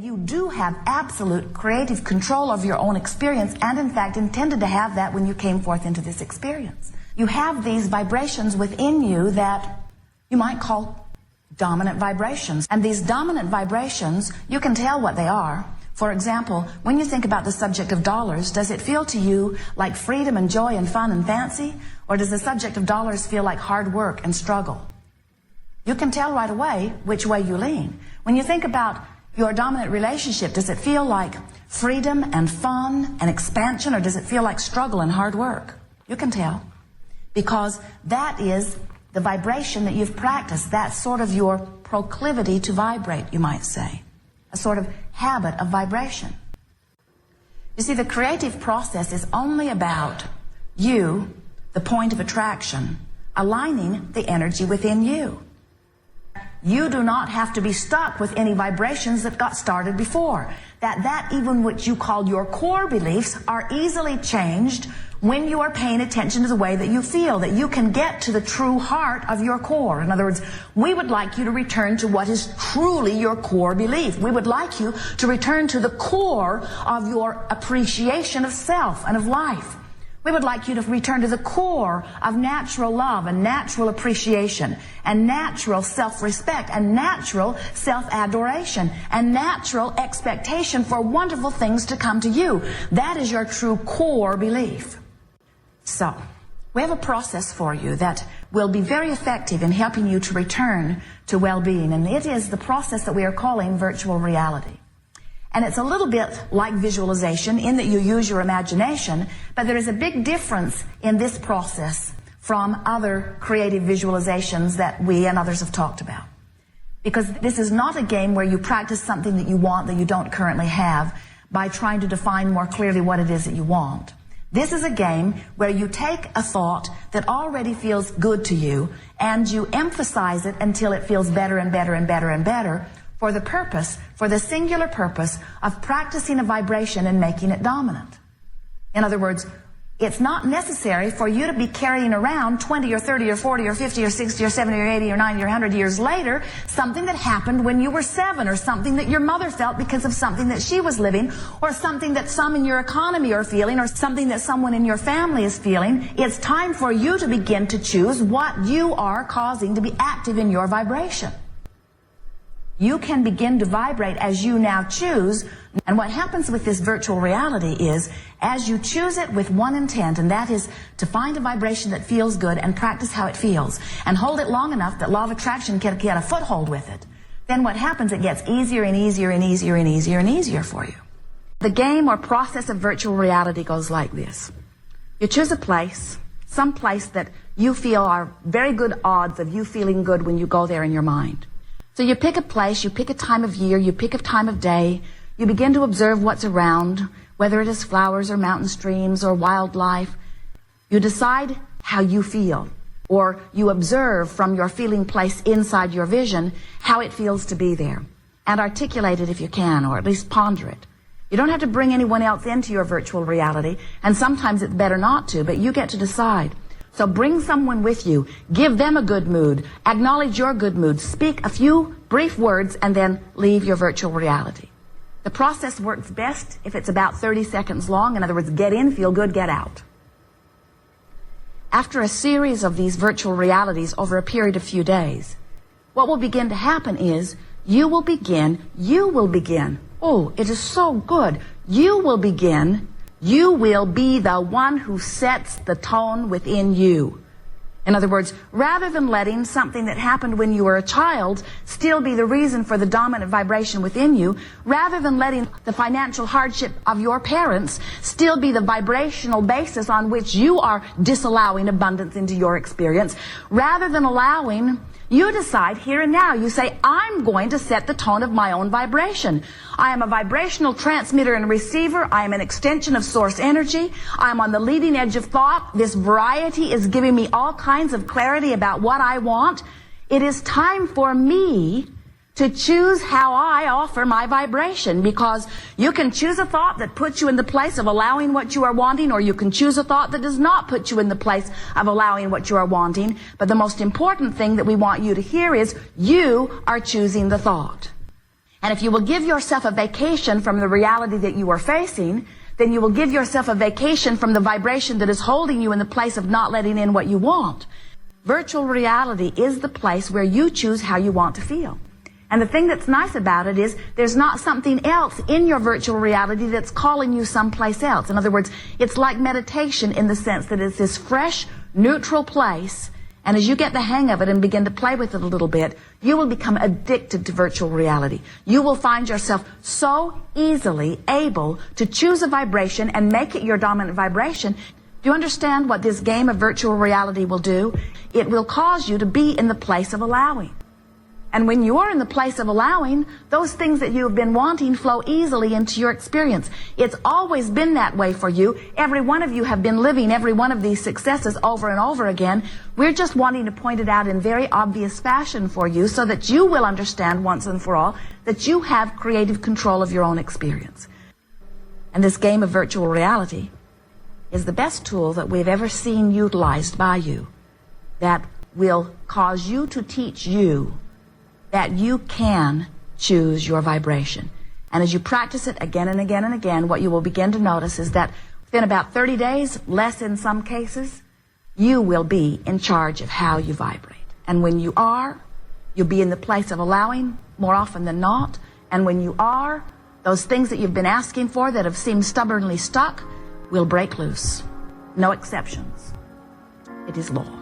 you do have absolute creative control of your own experience, and in fact intended to have that when you came forth into this experience. You have these vibrations within you that you might call dominant vibrations. And these dominant vibrations, you can tell what they are. For example, when you think about the subject of dollars, does it feel to you like freedom and joy and fun and fancy? Or does the subject of dollars feel like hard work and struggle? You can tell right away which way you lean. When you think about your dominant relationship, does it feel like freedom and fun and expansion, or does it feel like struggle and hard work? You can tell. Because that is the vibration that you've practiced. That's sort of your proclivity to vibrate, you might say. A sort of habit of vibration. You see, the creative process is only about you, the point of attraction, aligning the energy within you. You do not have to be stuck with any vibrations that got started before. That even what you call your core beliefs are easily changed when you are paying attention to the way that you feel, that you can get to the true heart of your core. In other words, we would like you to return to what is truly your core belief. We would like you to return to the core of your appreciation of self and of life. We would like you to return to the core of natural love and natural appreciation and natural self-respect and natural self-adoration and natural expectation for wonderful things to come to you. That is your true core belief. So, we have a process for you that will be very effective in helping you to return to well-being, and it is the process that we are calling virtual reality. And it's a little bit like visualization in that you use your imagination, but there is a big difference in this process from other creative visualizations that we and others have talked about. Because this is not a game where you practice something that you want that you don't currently have by trying to define more clearly what it is that you want. This is a game where you take a thought that already feels good to you and you emphasize it until it feels better and better and better and better, for the singular purpose of practicing a vibration and making it dominant. In other words, it's not necessary for you to be carrying around 20 or 30 or 40 or 50 or 60 or 70 or 80 or 90 or 100 years later something that happened when you were 7, or something that your mother felt because of something that she was living, or something that some in your economy are feeling, or something that someone in your family is feeling. It's time for you to begin to choose what you are causing to be active in your vibration. You can begin to vibrate as you now choose. And what happens with this virtual reality is, as you choose it with one intent, and that is to find a vibration that feels good and practice how it feels, and hold it long enough that law of attraction can get a foothold with it, then what happens, it gets easier and easier and easier and easier and easier for you. The game or process of virtual reality goes like this. You choose a place, some place that you feel are very good odds of you feeling good when you go there in your mind. So you pick a place, you pick a time of year, you pick a time of day, you begin to observe what's around, whether it is flowers or mountain streams or wildlife. You decide how you feel, or you observe from your feeling place inside your vision how it feels to be there, and articulate it if you can, or at least ponder it. You don't have to bring anyone else into your virtual reality, and sometimes it's better not to, but you get to decide. So bring someone with you, give them a good mood, acknowledge your good mood, speak a few brief words, and then leave your virtual reality. The process works best if it's about 30 seconds long. In other words, get in, feel good, get out. After a series of these virtual realities over a period of few days, what will begin to happen is you will begin, oh, it is so good, you will be the one who sets the tone within you. In other words, rather than letting something that happened when you were a child still be the reason for the dominant vibration within you, rather than letting the financial hardship of your parents still be the vibrational basis on which you are disallowing abundance into your experience, rather than allowing, you decide here and now, you say, I'm going to set the tone of my own vibration. I am a vibrational transmitter and receiver. I am an extension of source energy. I am on the leading edge of thought. This variety is giving me all kinds of clarity about what I want. It is time for me to choose how I offer my vibration, because you can choose a thought that puts you in the place of allowing what you are wanting, or you can choose a thought that does not put you in the place of allowing what you are wanting. But the most important thing that we want you to hear is you are choosing the thought. And if you will give yourself a vacation from the reality that you are facing, then you will give yourself a vacation from the vibration that is holding you in the place of not letting in what you want. Virtual reality is the place where you choose how you want to feel. And the thing that's nice about it is there's not something else in your virtual reality that's calling you someplace else. In other words, it's like meditation in the sense that it's this fresh, neutral place. And as you get the hang of it and begin to play with it a little bit, you will become addicted to virtual reality. You will find yourself so easily able to choose a vibration and make it your dominant vibration. Do you understand what this game of virtual reality will do? It will cause you to be in the place of allowing. And when you are in the place of allowing, those things that you have been wanting flow easily into your experience. It's always been that way for you. Every one of you have been living every one of these successes over and over again. We're just wanting to point it out in very obvious fashion for you so that you will understand once and for all that you have creative control of your own experience. And this game of virtual reality is the best tool that we've ever seen utilized by you that will cause you to teach you that you can choose your vibration. And as you practice it again and again and again, what you will begin to notice is that within about 30 days, less in some cases, you will be in charge of how you vibrate. And when you are, you'll be in the place of allowing more often than not. And when you are, those things that you've been asking for that have seemed stubbornly stuck will break loose. No exceptions. It is law.